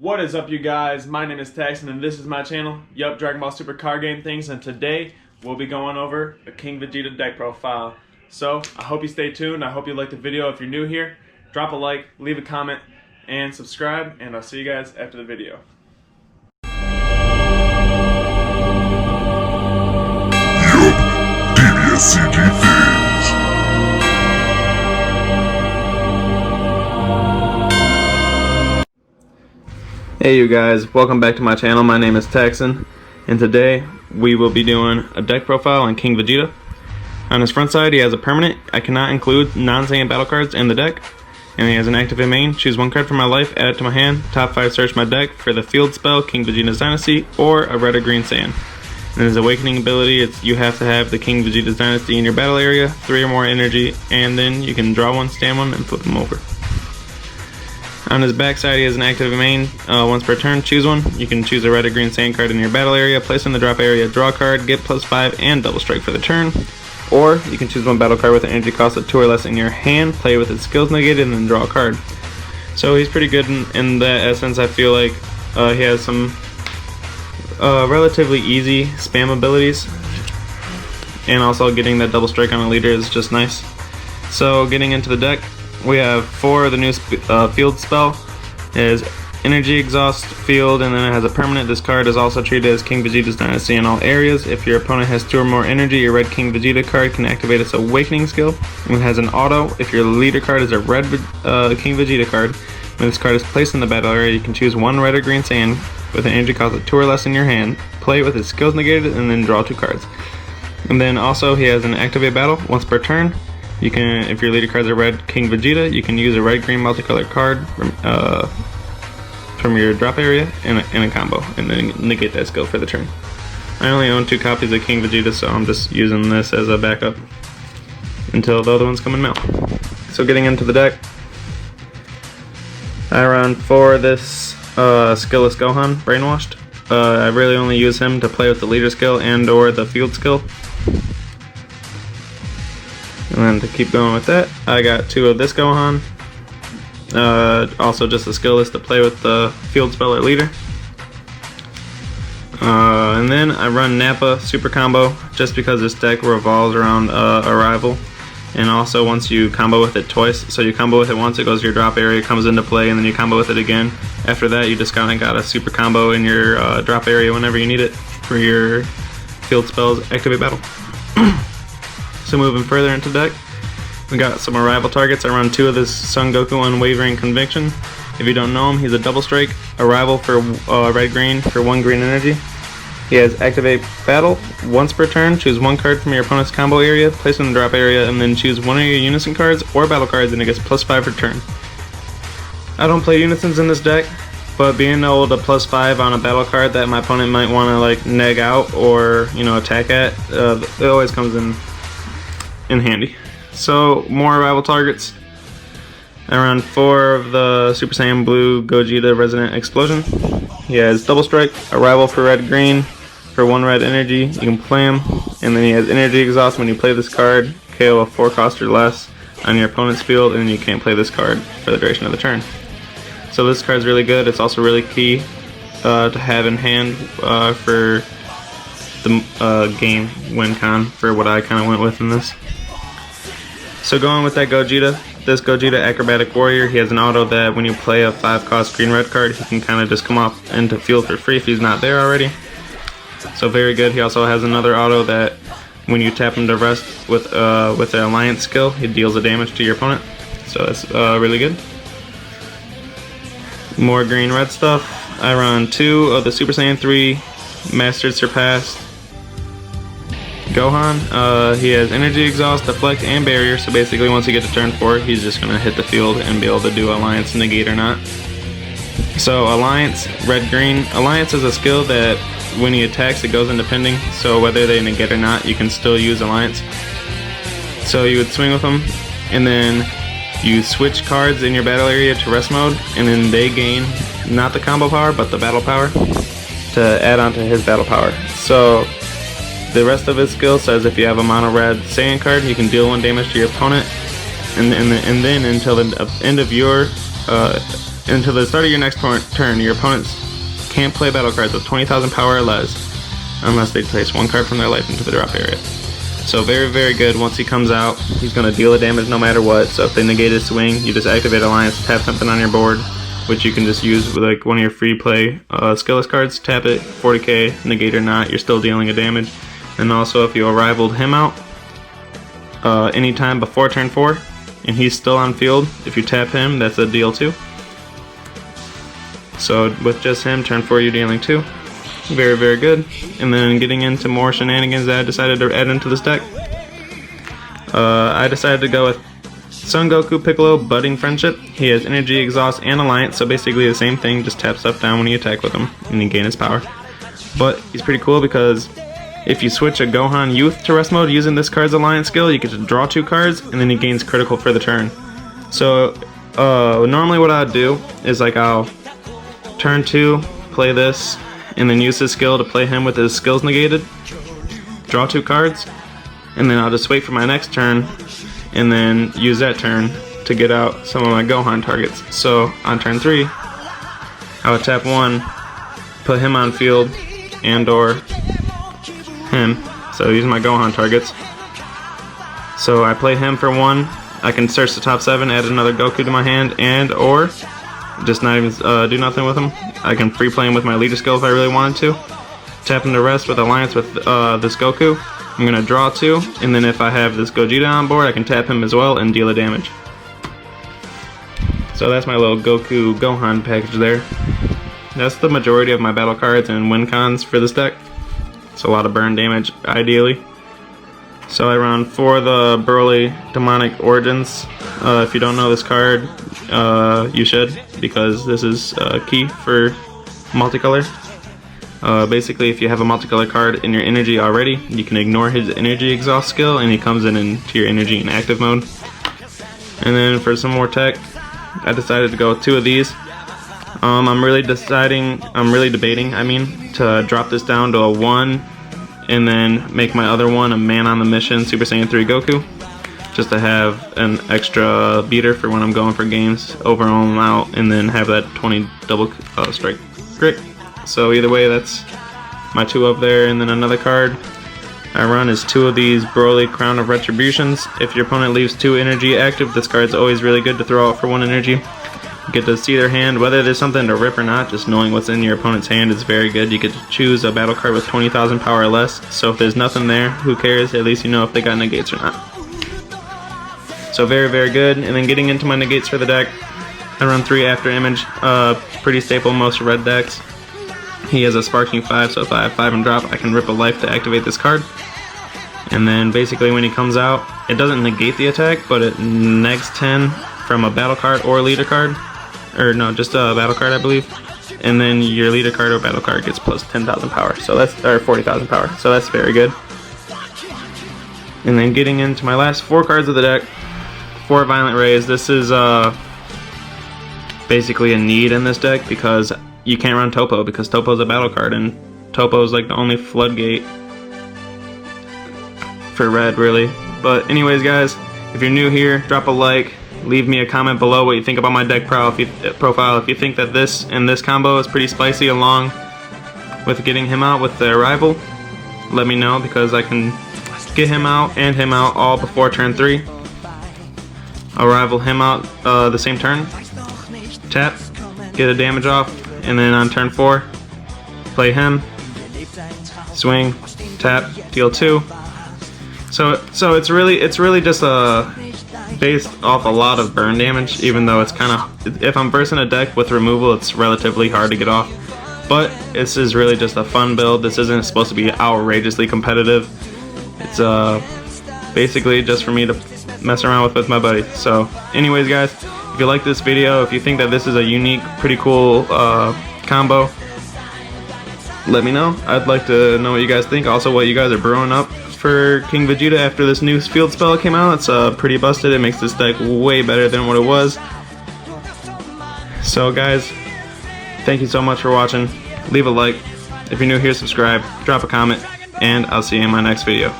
What is up, you guys? My name is Taxon and this is my channel, Yup, Dragon Ball Super Card Game Things, and today we'll be going over a King Vegeta deck profile. So, I hope you stay tuned. I hope you like the video. If you're new here, drop a like, leave a comment, and subscribe, and I'll see you guys after the video. Yup, DBSCG Things. Hey you guys, welcome back to my channel. My name is Taxon, and today we will be doing a deck profile on King Vegeta. On his front side, he has a permanent. I cannot include non-Saiyan battle cards in the deck. And he has an active in main. Choose one card from my life, add it to my hand. Top 5 search my deck for the field spell, King Vegeta's Dynasty, or a red or green Saiyan. And his awakening ability, you have to have the King Vegeta's Dynasty in your battle area, 3 or more energy, and then you can draw one, stand one, and flip them over. On his backside, he has an active main. Once per turn, choose one. You can choose a red or green Saiyan card in your battle area, place in the drop area, draw a card, get +5, and double strike for the turn. Or you can choose one battle card with an energy cost of 2 or less in your hand, play with its skills negated, and then draw a card. So he's pretty good in that essence. I feel like he has some relatively easy spam abilities, and also getting that double strike on a leader is just nice. So getting into the deck, we have 4 of the new field spell. It is energy exhaust field, and then it has a permanent. This card is also treated as King Vegeta's Dynasty in all areas. If your opponent has 2 or more energy, your red King Vegeta card can activate its awakening skill. And it has an auto. If your leader card is a red King Vegeta card, when this card is placed in the battle area, you can choose one red or green Saiyan with an energy cost of 2 or less in your hand, play with its skills negated, and then draw 2 cards. And then also he has an activate battle once per turn. You can, if your leader card is a red King Vegeta, you can use a red-green multicolored card from your drop area in a combo, and then negate that skill for the turn. I only own 2 copies of King Vegeta, so I'm just using this as a backup until the other ones come in mail. So getting into the deck, I run for this skillless Gohan, Brainwashed. I really only use him to play with the leader skill and or the field skill. And then to keep going with that, I got 2 of this Gohan. Also just a skill list to play with the field spell or leader. And then I run Nappa Super Combo just because this deck revolves around a rival. And also once you combo with it twice, so you combo with it once, it goes to your drop area, comes into play, and then you combo with it again. After that, you just kind of got a super combo in your drop area whenever you need it for your field spells activate battle. So moving further into the deck, we got some rival targets. I run 2 of this Son Goku Unwavering Conviction. If you don't know him, he's a double strike, a rival for red-green for 1 green energy. He has activate battle once per turn. Choose 1 card from your opponent's combo area, place it in the drop area, and then choose 1 of your unison cards or battle cards, and it gets +5 per turn. I don't play unisons in this deck, but being able to +5 on a battle card that my opponent might want to like neg out or attack at, it always comes in handy. So more rival targets. I run 4 of the Super Saiyan Blue Gogeta Resonant Explosion. He has double strike, a rival for red green for 1 red energy. You can play him, and then he has energy exhaust. When you play this card, KO a 4 cost or less on your opponent's field, and you can't play this card for the duration of the turn. So this card is really good. It's also really key to have in hand for the game win con for what I kind of went with in this. So going with that Gogeta, this Gogeta Acrobatic Warrior, he has an auto that when you play a 5-cost green-red card, he can kind of just come off into field for free if he's not there already. So very good. He also has another auto that when you tap him to rest with the Alliance skill, he deals a damage to your opponent. So that's really good. More green-red stuff. I run 2 of the Super Saiyan 3 Mastered Surpassed Gohan. He has energy exhaust, deflect, and barrier, so basically once you get to turn 4, he's just going to hit the field and be able to do Alliance negate or not. So Alliance, red-green. Alliance is a skill that when he attacks it goes into pending, so whether they negate or not, you can still use Alliance. So you would swing with him, and then you switch cards in your battle area to rest mode, and then they gain not the combo power, but the battle power to add on to his battle power. So the rest of his skill says if you have a mono red Saiyan card, you can deal 1 damage to your opponent, and then until the end of your Until the start of your next turn, your opponents can't play battle cards with 20,000 power or less unless they place one card from their life into the drop area. So very, very good. Once he comes out, he's going to deal a damage no matter what. So if they negate his swing, you just activate Alliance, tap something on your board, which you can just use with like one of your free play skillless cards. Tap it, 40k, negate or not, you're still dealing a damage. And also if you arrivaled him out anytime before turn 4 and he's still on field, if you tap him, that's a deal too. So with just him, turn 4 you're dealing 2. Very, very good. And then getting into more shenanigans that I decided to add into this deck. I decided to go with Son Goku Piccolo Budding Friendship. He has Energy, Exhaust, and Alliance, so basically the same thing, just tap stuff down when you attack with him, and you gain his power. But he's pretty cool because if you switch a Gohan Youth to Rest Mode using this card's Alliance skill, you get to draw 2 cards, and then he gains critical for the turn. So normally what I'd do is like I'll turn 2, play this, and then use his skill to play him with his skills negated, draw 2 cards, and then I'll just wait for my next turn and then use that turn to get out some of my Gohan targets. So on turn 3 I would tap 1, put him on field and or him, so these are my Gohan targets. So I play him for 1, I can search the top 7, add another Goku to my hand, and or just not even do nothing with him. I can free play him with my leader skill if I really wanted to. Tap him to rest with Alliance with this Goku. I'm going to draw 2, and then if I have this Gogeta on board, I can tap him as well and deal a damage. So that's my little Goku Gohan package there. That's the majority of my battle cards and win cons for this deck. It's a lot of burn damage, ideally. So I run for the Broly Demonic Origins. If you don't know this card, you should, because this is key for multicolor. Basically, if you have a multicolor card in your energy already, you can ignore his energy exhaust skill and he comes into your energy in active mode. And then for some more tech, I decided to go with 2 of these. I'm really debating, to drop this down to a 1 and then make my other one a Man on the Mission Super Saiyan 3 Goku, just to have an extra beater for when I'm going for games, overall them out, and then have that 20 double strike crit. So either way, that's my 2 up there. And then another card I run is 2 of these Broly Crown of Retributions. If your opponent leaves 2 energy active, this card's always really good to throw out for 1 energy. You get to see their hand, whether there's something to rip or not, just knowing what's in your opponent's hand is very good. You get to choose a battle card with 20,000 power or less, so if there's nothing there, who cares? At least you know if they got negates or not. So very, very good. And then getting into my negates for the deck, I run 3 After Image, pretty staple in most red decks. He has a Sparking 5, so if I have 5 and drop, I can rip a life to activate this card. And then basically when he comes out, it doesn't negate the attack, but it negs 10 from a battle card or leader card. Or no, just a battle card, I believe. And then your leader card or battle card gets plus 10,000 power, so that's, or 40,000 power, so that's very good. And then getting into my last 4 cards of the deck, 4 Violent Rays. This is basically a need in this deck because you can't run Topo, because Topo's a battle card, and Topo's like the only floodgate for red, really. But anyways, guys, if you're new here, drop a like. Leave me a comment below what you think about my deck profile. If you think that this and this combo is pretty spicy along with getting him out with the arrival, let me know, because I can get him out and him out all before turn 3. Arrival him out the same turn. Tap, get a damage off, and then on turn 4, play him, swing, tap, deal 2. So it's really just based off a lot of burn damage, even though it's kind of, if I'm versing a deck with removal, it's relatively hard to get off. But this is really just a fun build. This isn't supposed to be outrageously competitive. It's basically just for me to mess around with my buddies. So anyways, guys, if you like this video, if you think that this is a unique, pretty cool combo, let me know. I'd like to know what you guys think. Also, what you guys are brewing up for King Vegeta after this new field spell came out. It's pretty busted. It makes this deck way better than what it was. So guys, thank you so much for watching. Leave a like. If you're new here, subscribe, drop a comment, and I'll see you in my next video.